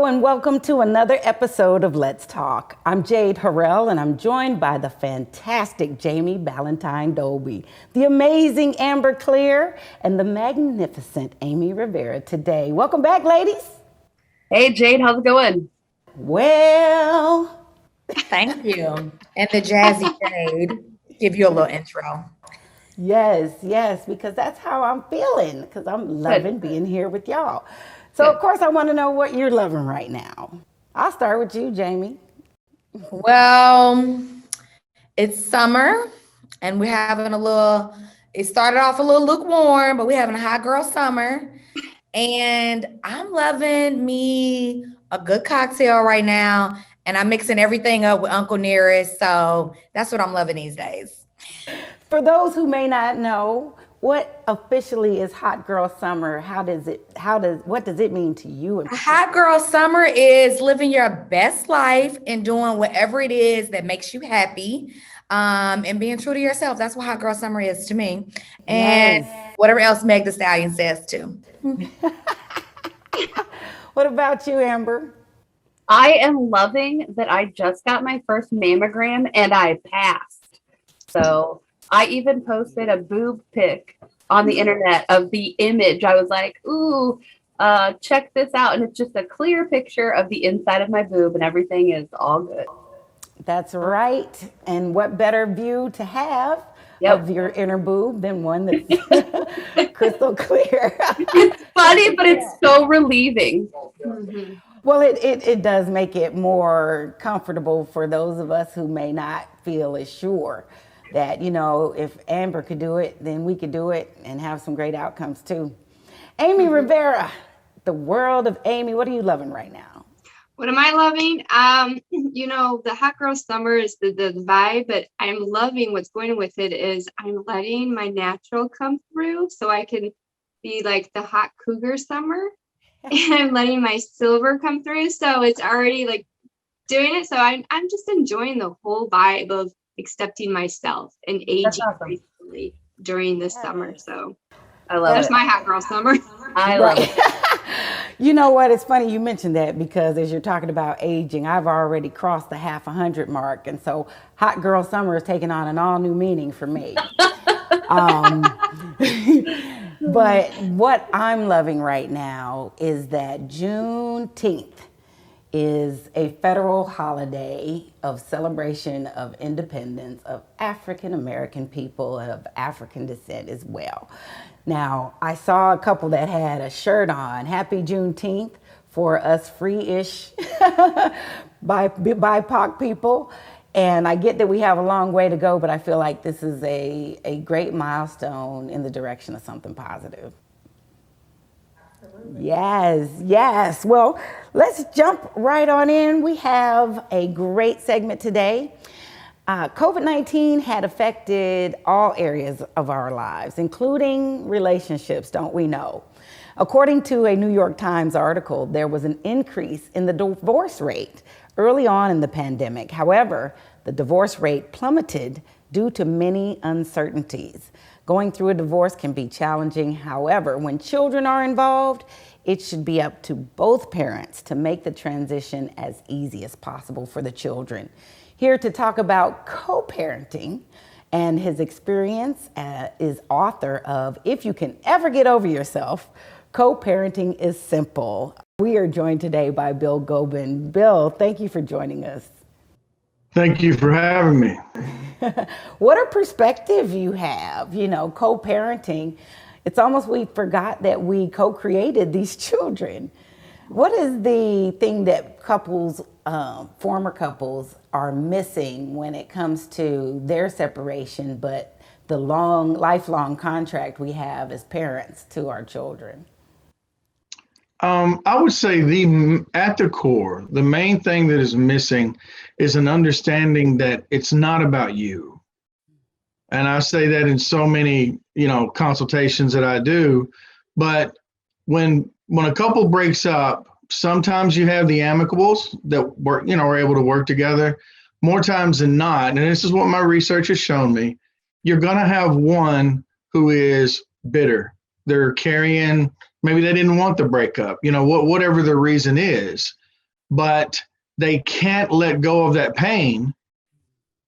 Hello and welcome to another episode of Let's Talk. I'm Jade Harrell and I'm joined by the fantastic Jami Ballantyne Dolby, the amazing Amber Clear, and the magnificent Amy Rivera today. Welcome back, ladies. Hey Jade, how's it going? Well, thank you. And the jazzy Jade, give you a little intro. Yes, because that's how I'm feeling, because I'm loving being here with y'all. So, of course, I want to know what you're loving right now. I'll start with you, Jami. Well, it's summer, and we're having it started off a little lukewarm, but we're having a hot girl summer. And I'm loving me a good cocktail right now, and I'm mixing everything up with Uncle Nearest. So that's what I'm loving these days. For those who may not know, what officially is Hot Girl Summer? What does it mean to you? Hot Girl Summer is living your best life and doing whatever it is that makes you happy, and being true to yourself. That's what Hot Girl Summer is to me. And whatever else Meg Thee Stallion says too. What about you, Amber? I am loving that I just got my first mammogram and I passed. So I even posted a boob pic on the internet of the image. I was like, ooh, check this out. And it's just a clear picture of the inside of my boob and everything is all good. That's right. And what better view to have of your inner boob than one that's crystal clear. It's funny, but it's so relieving. Mm-hmm. Well, it does make it more comfortable for those of us who may not feel as sure that, if Amber could do it, then we could do it and have some great outcomes too. Amy Rivera, the world of Amy, what are you loving right now? What am I loving? The Hot Girl Summer is the vibe, but I'm loving what's going with it is I'm letting my natural come through so I can be like the hot cougar summer and I'm letting my silver come through. So it's already like doing it. So I'm just enjoying the whole vibe of accepting myself and aging recently during this summer. So I love that's my Hot Girl Summer. I love it. You know what? It's funny you mentioned that because as you're talking about aging, I've already crossed the 100 mark. And so Hot Girl Summer is taking on an all new meaning for me. But what I'm loving right now is that Juneteenth is a federal holiday of celebration of independence of African American people of African descent as well. Now, I saw a couple that had a shirt on, Happy Juneteenth for us free-ish BIPOC people. And I get that we have a long way to go, but I feel like this is a great milestone in the direction of something positive. Absolutely. Yes. Well, let's jump right on in. We have a great segment today. COVID-19 had affected all areas of our lives, including relationships, don't we know? According to a New York Times article, there was an increase in the divorce rate early on in the pandemic. However, the divorce rate plummeted due to many uncertainties. Going through a divorce can be challenging. However, when children are involved, it should be up to both parents to make the transition as easy as possible for the children. Here to talk about co-parenting and his experience is author of If You Can Ever Get Over Yourself, Co-Parenting is Simple. We are joined today by Bill Gobin. Bill, thank you for joining us. Thank you for having me. What a perspective you have, co-parenting. It's almost we forgot that we co-created these children. What is the thing that former couples are missing when it comes to their separation, but the lifelong contract we have as parents to our children? I would say at the core, the main thing that is missing is an understanding that it's not about you. And I say that in so many, consultations that I do. But when a couple breaks up, sometimes you have the amicables that work, are able to work together. More times than not, and this is what my research has shown me, you're going to have one who is bitter. They're carrying, maybe they didn't want the breakup, whatever the reason is. but they can't let go of that pain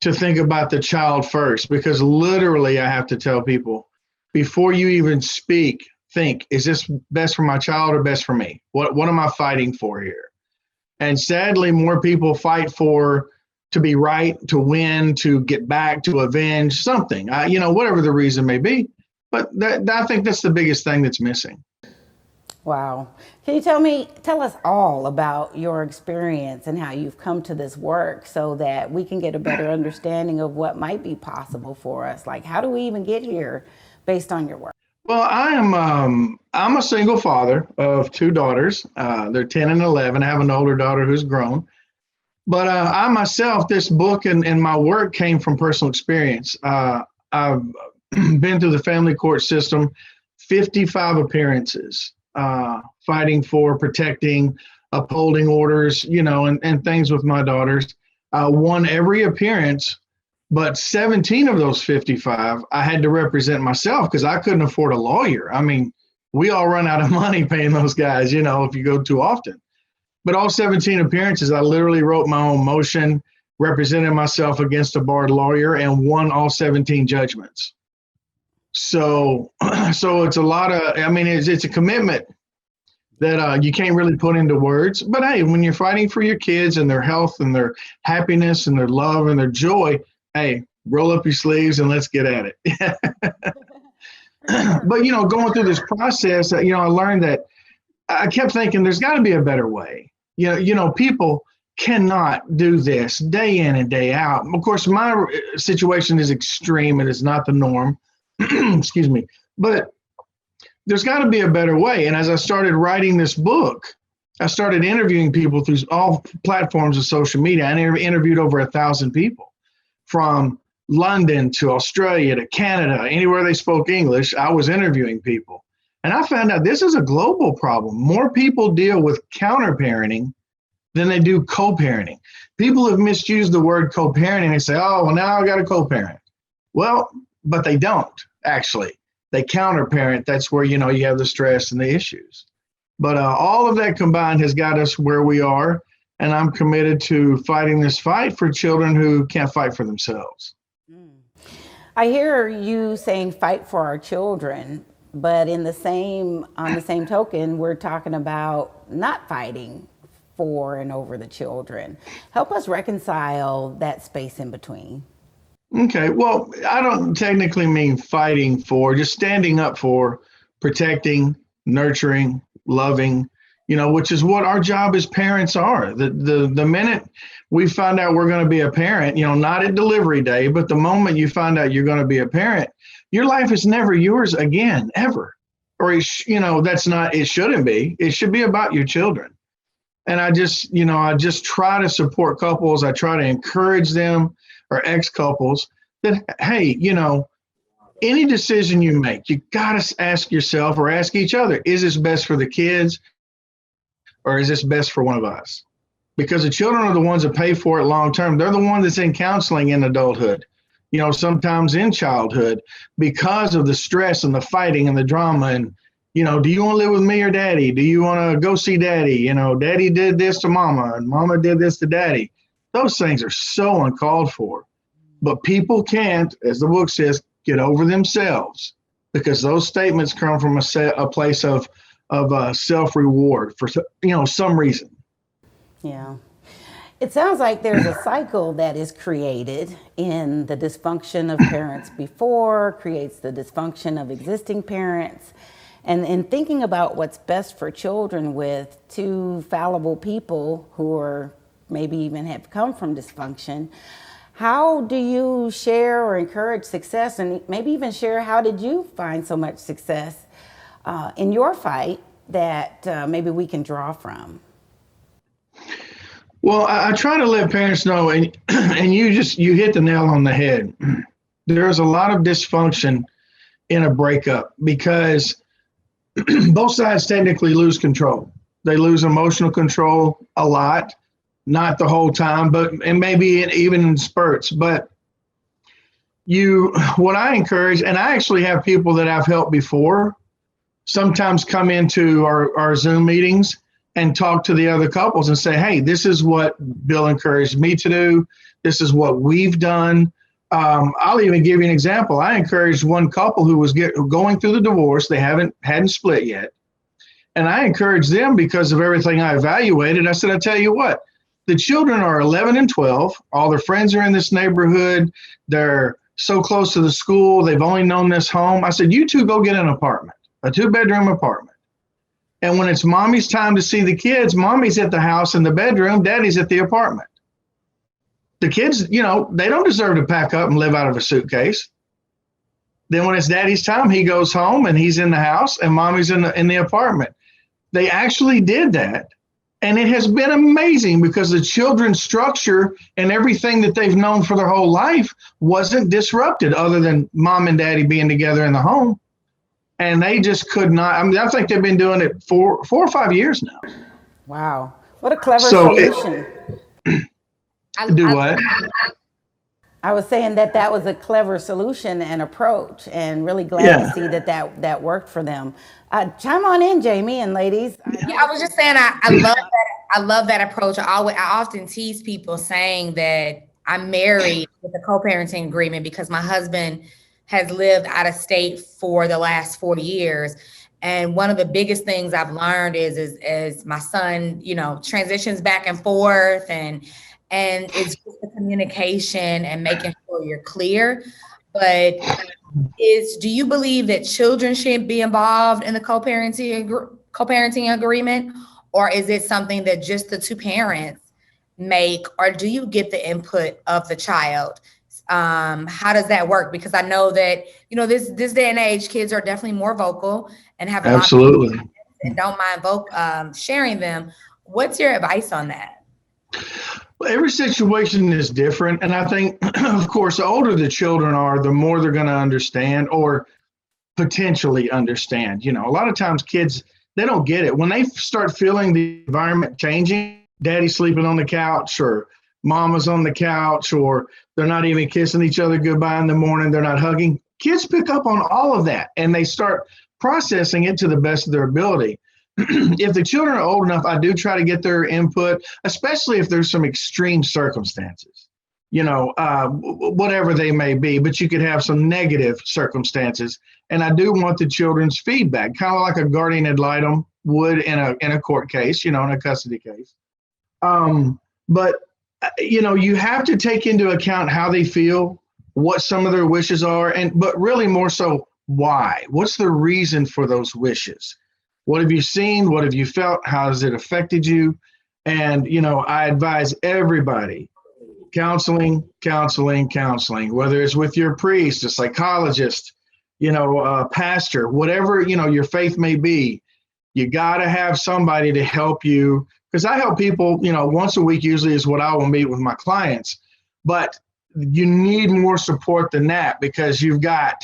to think about the child first, because literally I have to tell people, before you even speak, think, is this best for my child or best for me? What am I fighting for here? And sadly, more people fight for to be right, to win, to get back, to avenge something, whatever the reason may be. But I think that's the biggest thing that's missing. Wow. Can you tell us all about your experience and how you've come to this work so that we can get a better understanding of what might be possible for us? Like, how do we even get here based on your work? Well, I'm a single father of two daughters. They're 10 and 11. I have an older daughter who's grown. But I myself, this book and my work came from personal experience. I've been through the family court system, 55 appearances, fighting for, protecting, upholding orders, and things with my daughters. I won every appearance, but 17 of those 55, I had to represent myself because I couldn't afford a lawyer. I mean, we all run out of money paying those guys, if you go too often. But all 17 appearances, I literally wrote my own motion, represented myself against a barred lawyer, and won all 17 judgments. So it's a lot of, it's a commitment that you can't really put into words. But hey, when you're fighting for your kids and their health and their happiness and their love and their joy, hey, roll up your sleeves and let's get at it. But, going through this process, I learned that I kept thinking there's got to be a better way. People cannot do this day in and day out. Of course, my situation is extreme. It is not the norm. Excuse me. But there's got to be a better way. And as I started writing this book, I started interviewing people through all platforms of social media. I interviewed over 1,000 people from London to Australia to Canada, anywhere they spoke English. I was interviewing people. And I found out this is a global problem. More people deal with counter-parenting than they do co-parenting. People have misused the word co-parenting. They say, oh, well, now I got a co-parent. Well, but they don't, actually. They counter-parent. That's where, you have the stress and the issues. But all of that combined has got us where we are. And I'm committed to fighting this fight for children who can't fight for themselves. I hear you saying fight for our children. But on the same token, we're talking about not fighting for and over the children. Help us reconcile that space in between. Okay, well, I don't technically mean fighting for, just standing up for, protecting, nurturing, loving, which is what our job as parents are. The minute we find out we're going to be a parent, not at delivery day, but the moment you find out you're going to be a parent, your life is never yours again, ever. Or, it shouldn't be. It should be about your children. And I just try to support couples. I try to encourage them, or ex-couples, that, hey, any decision you make, you got to ask yourself or ask each other, is this best for the kids or is this best for one of us? Because the children are the ones that pay for it long term. They're the ones that's in counseling in adulthood. Sometimes in childhood, because of the stress and the fighting and the drama. And, do you want to live with me or daddy? Do you want to go see daddy? Daddy did this to mama and mama did this to daddy. Those things are so uncalled for. But people can't, as the book says, get over themselves, because those statements come from a place of self-reward for, some reason. Yeah. It sounds like there's a cycle that is created in the dysfunction of parents before, creates the dysfunction of existing parents. And in thinking about what's best for children with two fallible people who are maybe even have come from dysfunction, how do you share or encourage success, and maybe even share how did you find so much success in your fight that maybe we can draw from? Well, I try to let parents know, and you hit the nail on the head. There's a lot of dysfunction in a breakup because both sides technically lose control. They lose emotional control a lot, not the whole time, and maybe even in spurts. But what I encourage, and I actually have people that I've helped before, sometimes come into our Zoom meetings and talk to the other couples and say, hey, this is what Bill encouraged me to do. This is what we've done. I'll even give you an example. I encouraged one couple who was going through the divorce. They hadn't split yet. And I encouraged them because of everything I evaluated. I said, I tell you what, the children are 11 and 12. All their friends are in this neighborhood. They're so close to the school. They've only known this home. I said, you two go get an apartment, a 2-bedroom apartment. And when it's mommy's time to see the kids, mommy's at the house in the bedroom, daddy's at the apartment. The kids, they don't deserve to pack up and live out of a suitcase. Then when it's daddy's time, he goes home and he's in the house and mommy's in the apartment. They actually did that. And it has been amazing because the children's structure and everything that they've known for their whole life wasn't disrupted other than mom and daddy being together in the home. And they just could not. I mean, I think they've been doing it for 4 or 5 years now. Wow. What a clever solution. What? I was saying that was a clever solution and approach, and really glad to see that worked for them. Chime on in, Jami and ladies. I was just saying, I love that. I love that approach. I often tease people saying that I'm married with a co-parenting agreement because my husband has lived out of state for the last 40 years. And one of the biggest things I've learned is my son, transitions back and forth, and it's just the communication and making sure you're clear. But do you believe that children should be involved in the co-parenting agreement, or is it something that just the two parents make, or do you get the input of the child? How does that work? Because I know that, this day and age, kids are definitely more vocal and have a lot of and don't mind sharing them. What's your advice on that? Well, every situation is different. And I think, of course, the older the children are, the more they're going to understand or potentially understand. A lot of times kids, they don't get it. When they start feeling the environment changing, daddy sleeping on the couch or mama's on the couch, or they're not even kissing each other goodbye in the morning, they're not hugging. Kids pick up on all of that and they start processing it to the best of their ability. If the children are old enough, I do try to get their input, especially if there's some extreme circumstances, whatever they may be, but you could have some negative circumstances. And I do want the children's feedback, kind of like a guardian ad litem would in a court case, in a custody case. But you have to take into account how they feel, what some of their wishes are, but really more so, why? What's the reason for those wishes? What have you seen? What have you felt? How has it affected you? And, I advise everybody, counseling, whether it's with your priest, a psychologist, a pastor, whatever, your faith may be, you got to have somebody to help you. Because I help people, once a week usually is what I will meet with my clients. But you need more support than that because you've got,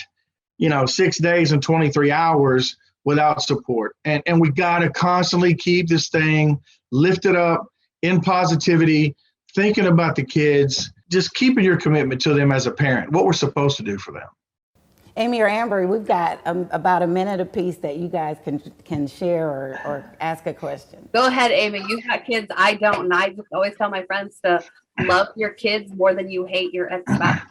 6 days and 23 hours without support. And we got to constantly keep this thing lifted up in positivity, thinking about the kids, just keeping your commitment to them as a parent, what we're supposed to do for them. Amy or Amber, we've got about a minute apiece that you guys can share or ask a question. Go ahead, Amy. You got kids. I don't. And I just always tell my friends to love your kids more than you hate your ex-spouse.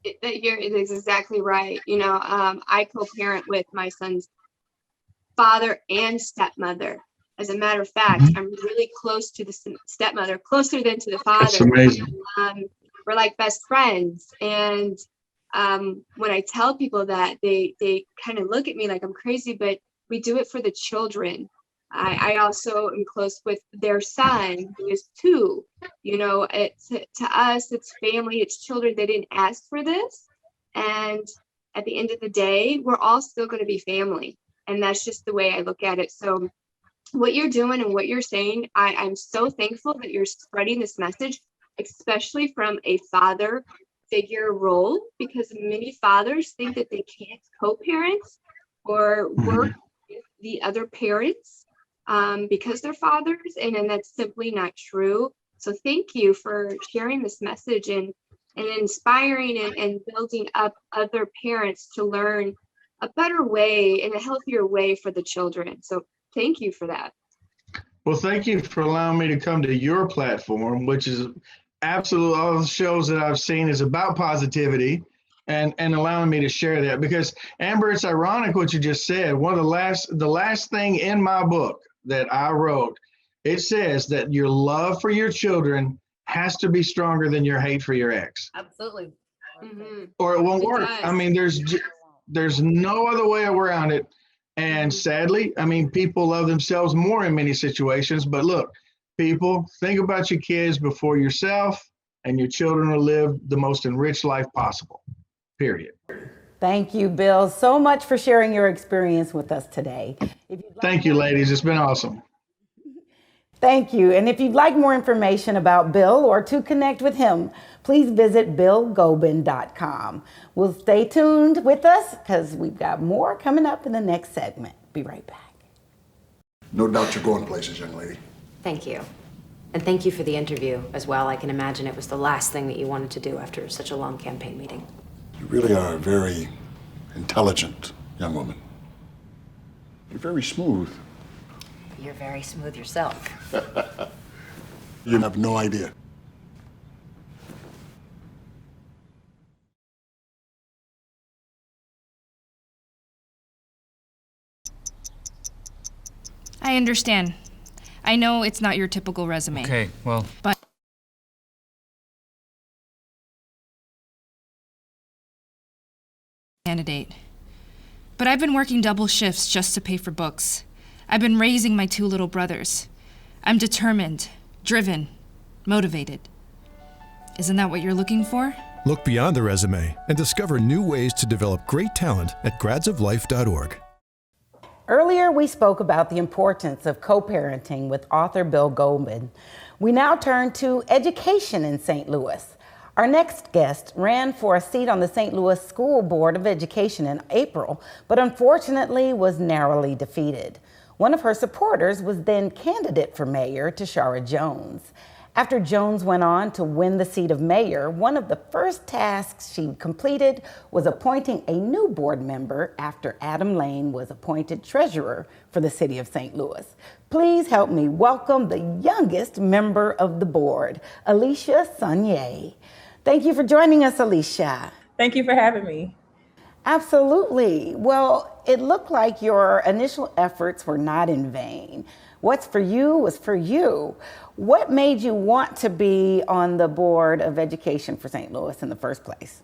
It is exactly right. I co-parent with my son's father and stepmother. As a matter of fact, I'm really close to the stepmother, closer than to the father. That's amazing. We're like best friends. And when I tell people that, they kind of look at me like I'm crazy, but we do it for the children. I also am close with their son, who is 2. It's to us, it's family, it's children. They didn't ask for this. And at the end of the day, we're all still going to be family. And that's just the way I look at it. So what you're doing and what you're saying, I'm so thankful that you're spreading this message, especially from a father figure role, because many fathers think that they can't co-parent or work with the other parents because they're fathers, and that's simply not true. So thank you for sharing this message and inspiring and building up other parents to learn a better way and a healthier way for the children. So thank you for that. Well, thank you for allowing me to come to your platform, which is absolutely all the shows that I've seen is about positivity and allowing me to share that. Because Amber, it's ironic what you just said. One of the last thing in my book that I wrote, it says that your love for your children has to be stronger than your hate for your ex, Absolutely. or it won't It work. does. I mean, there's no other way around it. And sadly, I mean, people love themselves more in many situations. But look, people, think about your kids before yourself, and your children will live the most enriched life possible. Period. Thank you, Bill, so much for sharing your experience with us today. Thank you, ladies. It's been awesome. Thank you. And if you'd like more information about Bill or to connect with him, please visit billgobin.com. We'll stay tuned with us because we've got more coming up in the next segment. Be right back. No doubt you're going places, young lady. Thank you. And thank you for the interview as well. I can imagine it was the last thing that you wanted to do after such a long campaign meeting. You really are a very intelligent young woman. You're very smooth. You're very smooth yourself. You have no idea. I understand. I know it's not your typical resume. Okay, well, But candidate. But I've been working double shifts just to pay for books. I've been raising my 2 little brothers. I'm determined, driven, motivated. Isn't that what you're looking for? Look beyond the resume and discover new ways to develop great talent at gradsoflife.org. Earlier, we spoke about the importance of co-parenting with author Bill Gobin. We now turn to education in St. Louis. Our next guest ran for a seat on the St. Louis School Board of Education in April, but unfortunately was narrowly defeated. One of her supporters was then candidate for mayor, Tashara Jones. After Jones went on to win the seat of mayor, one of the first tasks she completed was appointing a new board member after Adam Lane was appointed treasurer for the city of St. Louis. Please help me welcome the youngest member of the board, Alisha Sonnier. Thank you for joining us, Alisha. Thank you for having me. Absolutely. Well, it looked like your initial efforts were not in vain. What's for you was for you. What made you want to be on the Board of Education for St. Louis in the first place?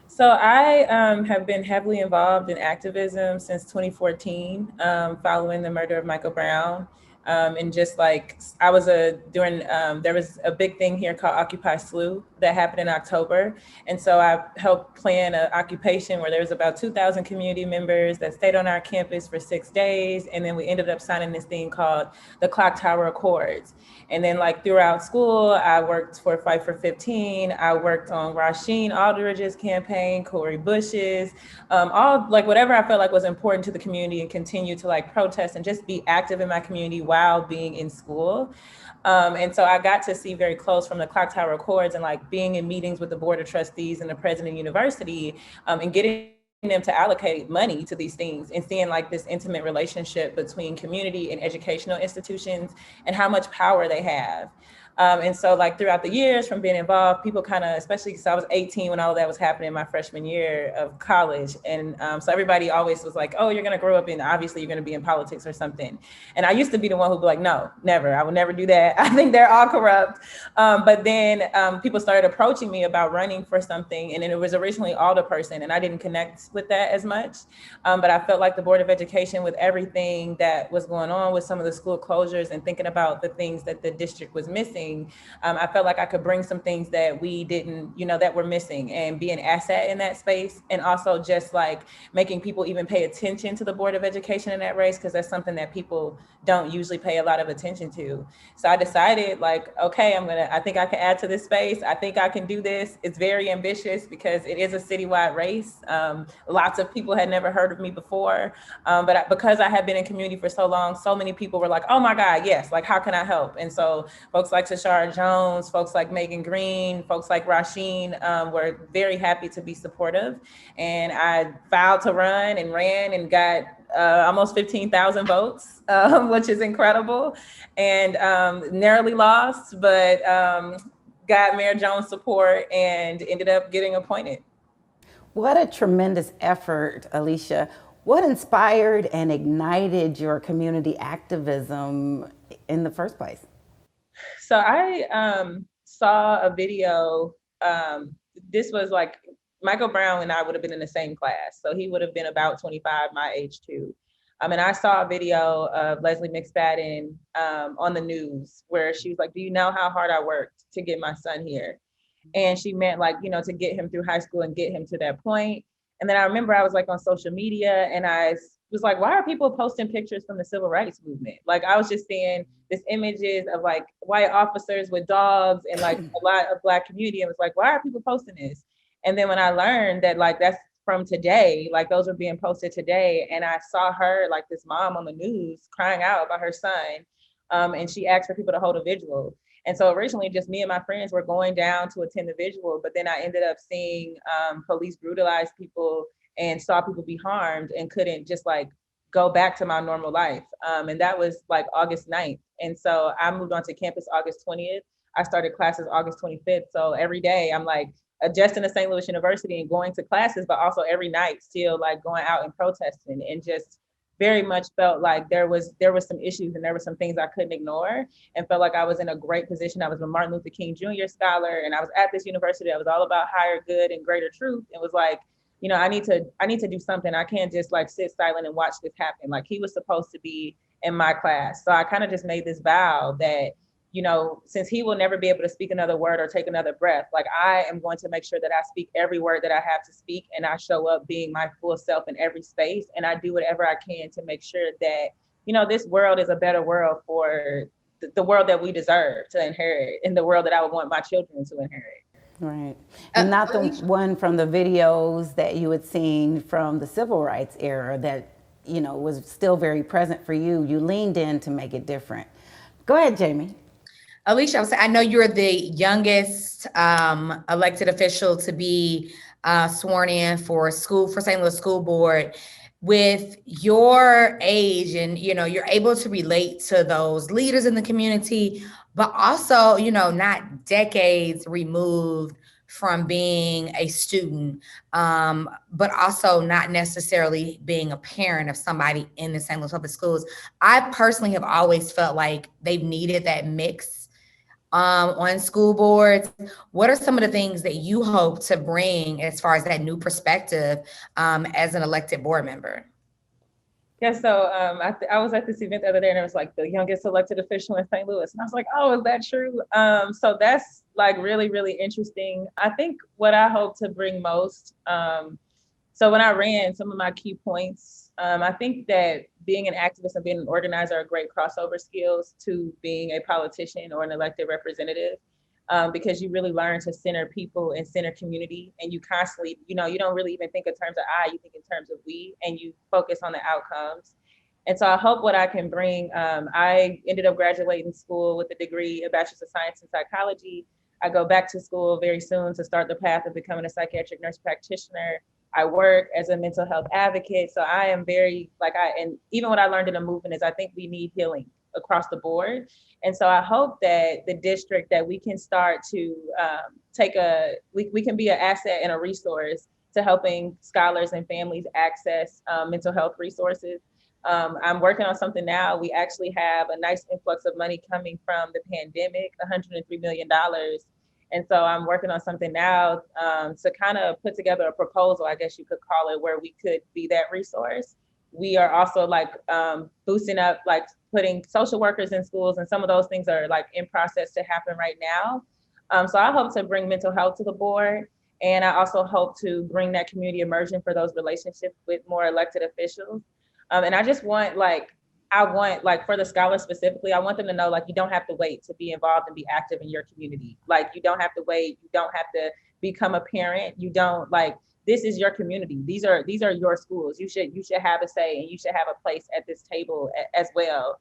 So I have been heavily involved in activism since 2014, following the murder of Michael Brown. And just like I was there was a big thing here called Occupy SLU that happened in October. And so I helped plan an occupation where there was about 2,000 community members that stayed on our campus for 6 days. And then we ended up signing this thing called the Clock Tower Accords. And then like throughout school, I worked for Fight for 15. I worked on Rasheen Aldridge's campaign, Cori Bush's, all like whatever I felt like was important to the community, and continue to like protest and just be active in my community while being in school. And so I got to see very close from the Clock Tower Accords and like being in meetings with the Board of Trustees and the President of the University, and getting them to allocate money to these things, and seeing like this intimate relationship between community and educational institutions and how much power they have. And so like throughout the years from being involved, people kind of, especially because I was 18 when all of that was happening my freshman year of college. And so everybody always was like, oh, you're going to grow up in, obviously you're going to be in politics or something. And I used to be the one who'd be like, no, never, I would never do that. I think they're all corrupt. But then people started approaching me about running for something. And then it was originally alderperson, and I didn't connect with that as much. But I felt like the Board of Education, with everything that was going on with some of the school closures and thinking about the things that the district was missing, I felt like I could bring some things that we didn't, that were missing, and be an asset in that space. And also just like making people even pay attention to the Board of Education in that race, because that's something that people don't usually pay a lot of attention to. So I decided like, okay, I think I can add to this space. I think I can do this. It's very ambitious because it is a citywide race. Lots of people had never heard of me before. But because I had been in community for so long, so many people were like, oh my God, yes, like how can I help? And so folks like Tashara Jones, folks like Megan Green, folks like Rasheen were very happy to be supportive. And I filed to run and ran and got almost 15,000 votes, which is incredible, and narrowly lost, but got Mayor Jones' support and ended up getting appointed. What a tremendous effort, Alisha. What inspired and ignited your community activism in the first place? So I saw a video. This was like Michael Brown and I would have been in the same class. So he would have been about 25, my age too. And I saw a video of Leslie McSpadden on the news where she was like, do you know how hard I worked to get my son here? And she meant like, you know, to get him through high school and get him to that point. And then I remember I was like on social media and I was like, why are people posting pictures from the civil rights movement? Like I was just seeing this images of like white officers with dogs and like a lot of Black community. And was like, why are people posting this? And then when I learned that like that's from today, like those are being posted today. And I saw her, like this mom on the news crying out about her son. And she asked for people to hold a vigil. And so originally just me and my friends were going down to attend the vigil, but then I ended up seeing police brutalize people and saw people be harmed and couldn't just like go back to my normal life. And that was like August 9th. And so I moved onto campus August 20th. I started classes August 25th. So every day I'm like adjusting to St. Louis University and going to classes, but also every night still like going out and protesting, and just very much felt like there was some issues and there were some things I couldn't ignore, and felt like I was in a great position. I was a Martin Luther King Jr. scholar, and I was at this university that was all about higher good and greater truth. It was like, you know, I need to do something. I can't just like sit silent and watch this happen. Like he was supposed to be in my class. So I kind of just made this vow that, you know, since he will never be able to speak another word or take another breath, like I am going to make sure that I speak every word that I have to speak, and I show up being my full self in every space. And I do whatever I can to make sure that, you know, this world is a better world for the world that we deserve to inherit, and the world that I would want my children to inherit. Right. And not the one from the videos that you had seen from the civil rights era that, you know, was still very present for you. You leaned in to make it different. Go ahead, Jami. Alisha, I would say, I know you're the youngest elected official to be sworn in for St. Louis School Board. With your age, and you know, you're able to relate to those leaders in the community, but also, you know, not decades removed from being a student, but also not necessarily being a parent of somebody in the St. Louis Public Schools. I personally have always felt like they've needed that mix on school boards. What are some of the things that you hope to bring as far as that new perspective as an elected board member? Yeah, so I was at this event the other day, and it was like the youngest elected official in St. Louis. And I was like, oh, is that true? So that's like really, really interesting. I think what I hope to bring most, so when I ran, some of my key points, I think that being an activist and being an organizer are great crossover skills to being a politician or an elected representative, because you really learn to center people and center community, and you constantly, you know, you don't really even think in terms of I, you think in terms of we, and you focus on the outcomes. And so I hope what I can bring, I ended up graduating school with a degree, a Bachelor's of Science in Psychology. I go back to school very soon to start the path of becoming a psychiatric nurse practitioner. I work as a mental health advocate. So I am very and even what I learned in the movement is I think we need healing across the board. And so I hope that the district, that we can start to we can be an asset and a resource to helping scholars and families access mental health resources. I'm working on something now. We actually have a nice influx of money coming from the pandemic, $103 million. And so I'm working on something now to kind of put together a proposal, I guess you could call it, where we could be that resource. We are also like boosting up, like putting social workers in schools, and some of those things are like in process to happen right now. So I hope to bring mental health to the board. And I also hope to bring that community immersion for those relationships with more elected officials. And I just want for the scholars specifically, I want them to know, like, you don't have to wait to be involved and be active in your community. Like, you don't have to wait. You don't have to become a parent. You don't, like, this is your community. These are your schools. You should have a say, and you should have a place at this table as well.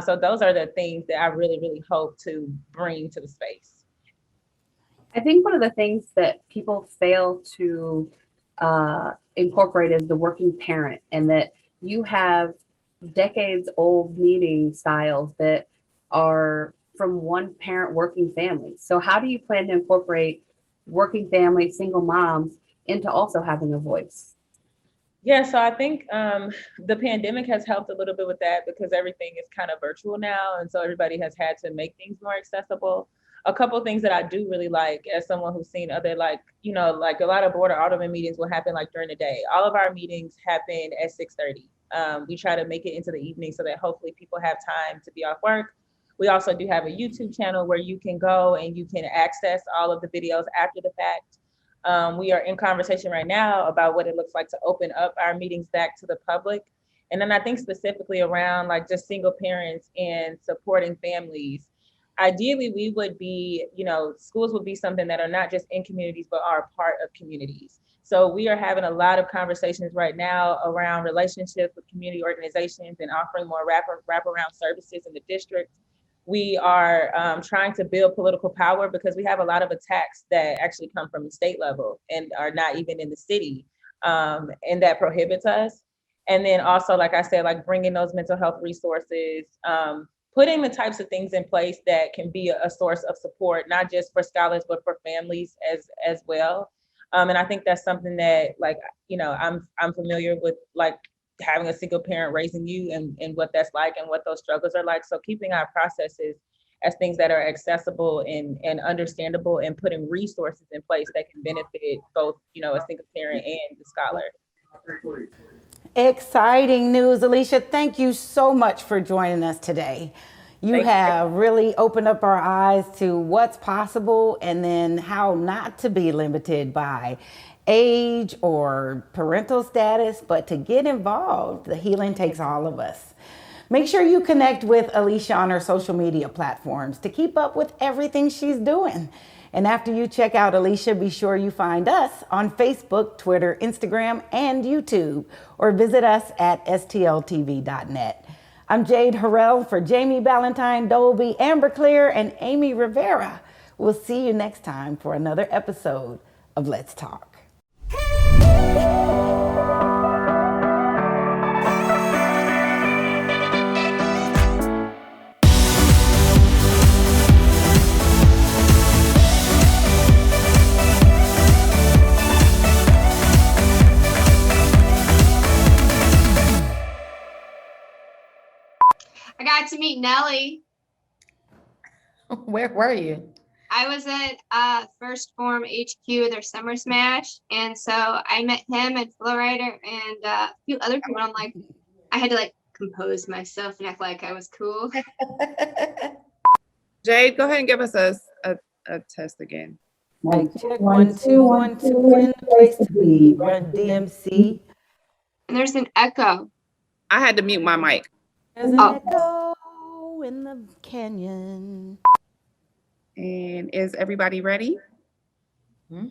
So those are the things that I really, really hope to bring to the space. I think one of the things that people fail to incorporate is the working parent, and that you have decades old meeting styles that are from one parent working families. So how do you plan to incorporate working families, single moms into also having a voice? Yeah, so I think the pandemic has helped a little bit with that because everything is kind of virtual now. And so everybody has had to make things more accessible. A couple of things that I do really like as someone who's seen other, like, you know, like a lot of board or alderman meetings will happen like during the day. All of our meetings happen at 6:30. We try to make it into the evening so that hopefully people have time to be off work. We also do have a YouTube channel where you can go and you can access all of the videos after the fact. We are in conversation right now about what it looks like to open up our meetings back to the public. And then I think specifically around like just single parents and supporting families. Ideally, we would be, you know, schools would be something that are not just in communities, but are a part of communities. So we are having a lot of conversations right now around relationships with community organizations and offering more wraparound services in the district. We are trying to build political power because we have a lot of attacks that actually come from the state level and are not even in the city, and that prohibits us. And then also, like I said, like bringing those mental health resources, putting the types of things in place that can be a source of support, not just for scholars, but for families as well. And I think that's something that, like, you know, I'm familiar with, like having a single parent raising you and what that's like and what those struggles are like. So keeping our processes as things that are accessible and understandable, and putting resources in place that can benefit both, you know, a single parent and the scholar. Exciting news, Alisha. Thank you so much for joining us today. You have really opened up our eyes to what's possible and then how not to be limited by age or parental status, but to get involved. The healing takes all of us. Make sure you connect with Alisha on her social media platforms to keep up with everything she's doing. And after you check out Alisha, be sure you find us on Facebook, Twitter, Instagram, and YouTube, or visit us at stltv.net. I'm Jade Harrell for Jami, Ballantyne, Dolby, Amber Clear, and Amy Rivera. We'll see you next time for another episode of Let's Talk. I got to meet Nelly. Where were you? I was at First Form HQ at their Summer Smash, and so I met him and Flowrider and a few other people. I'm like, I had to like compose myself and act like I was cool. Jade, go ahead and give us a test again. Mic check, 1, 2, 1, 2, in the place to be. Run DMC. And there's an echo. I had to mute my mic. There's an echo in the canyon. And is everybody ready? Hmm?